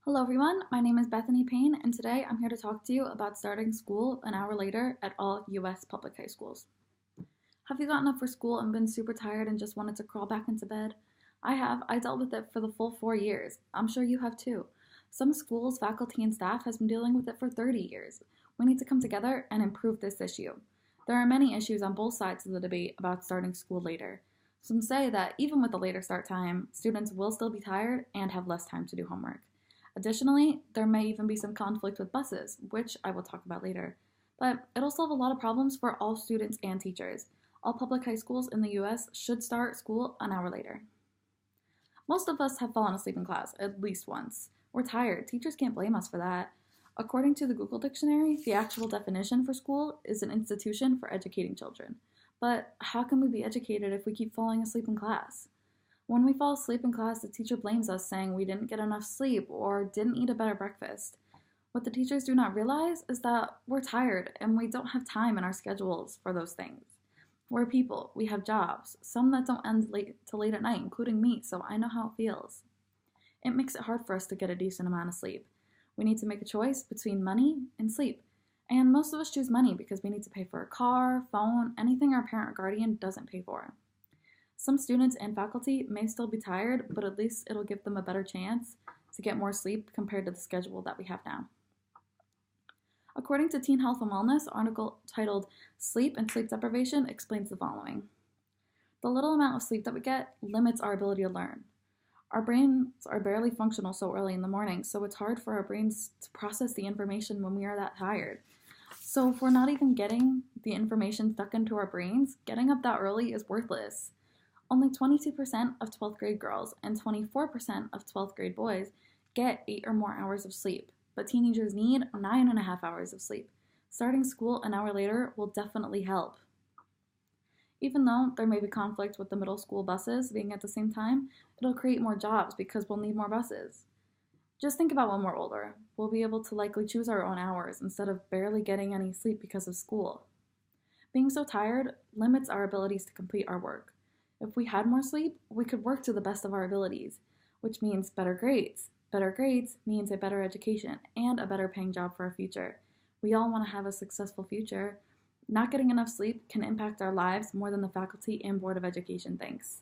Hello everyone, my name is Bethany Payne, and today I'm here to talk to you about starting school an hour later at all U.S. public high schools. Have you gotten up for school and been super tired and just wanted to crawl back into bed? I have. I dealt with it for the full 4 years. I'm sure you have too. Some schools, faculty, and staff has been dealing with it for 30 years. We need to come together and improve this issue. There are many issues on both sides of the debate about starting school later. Some say that even with the later start time, students will still be tired and have less time to do homework. Additionally, there may even be some conflict with buses, which I will talk about later. But it'll solve a lot of problems for all students and teachers. All public high schools in the US should start school an hour later. Most of us have fallen asleep in class at least once. We're tired. Teachers can't blame us for that. According to the Google Dictionary, the actual definition for school is an institution for educating children. But how can we be educated if we keep falling asleep in class? When we fall asleep in class, the teacher blames us, saying we didn't get enough sleep or didn't eat a better breakfast. What the teachers do not realize is that we're tired and we don't have time in our schedules for those things. We're people, we have jobs, some that don't end till late at night, including me, so I know how it feels. It makes it hard for us to get a decent amount of sleep. We need to make a choice between money and sleep. And most of us choose money because we need to pay for a car, phone, anything our parent or guardian doesn't pay for. Some students and faculty may still be tired, but at least it'll give them a better chance to get more sleep compared to the schedule that we have now. According to Teen Health and Wellness, an article titled Sleep and Sleep Deprivation explains the following. The little amount of sleep that we get limits our ability to learn. Our brains are barely functional so early in the morning, so it's hard for our brains to process the information when we are that tired. So if we're not even getting the information stuck into our brains, getting up that early is worthless. Only 22% of 12th grade girls and 24% of 12th grade boys get 8 or more hours of sleep, but teenagers need 9.5 hours of sleep. Starting school an hour later will definitely help. Even though there may be conflict with the middle school buses being at the same time, it'll create more jobs because we'll need more buses. Just think about when we're older. We'll be able to likely choose our own hours instead of barely getting any sleep because of school. Being so tired limits our abilities to complete our work. If we had more sleep, we could work to the best of our abilities, which means better grades. Better grades means a better education and a better paying job for our future. We all want to have a successful future. Not getting enough sleep can impact our lives more than the faculty and Board of Education thinks.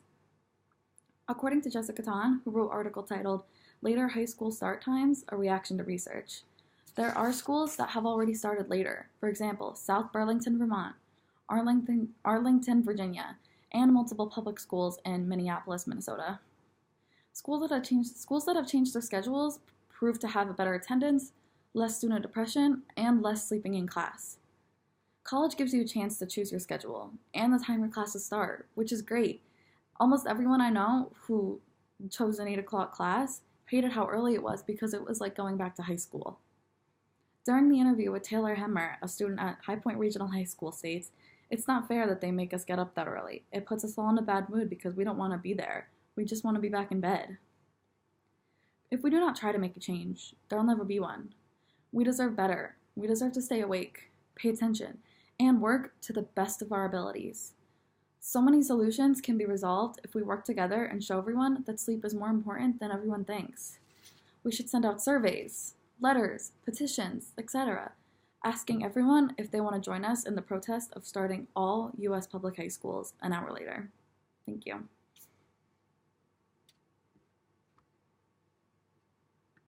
According to Jessica Tan, who wrote an article titled Later High School Start Times, A Reaction to Research, there are schools that have already started later. For example, South Burlington, Vermont, Arlington, Virginia, and multiple public schools in Minneapolis, Minnesota. Schools that have changed their schedules prove to have a better attendance, less student depression, and less sleeping in class. College gives you a chance to choose your schedule and the time your classes start, which is great. Almost everyone I know who chose an 8 o'clock class hated how early it was because it was like going back to high school. During the interview with Taylor Hemmer, a student at High Point Regional High School, states, "It's not fair that they make us get up that early. It puts us all in a bad mood because we don't want to be there. We just want to be back in bed." If we do not try to make a change, there will never be one. We deserve better. We deserve to stay awake, pay attention, and work to the best of our abilities. So many solutions can be resolved if we work together and show everyone that sleep is more important than everyone thinks. We should send out surveys, letters, petitions, etc., asking everyone if they want to join us in the protest of starting all U.S. public high schools an hour later. Thank you.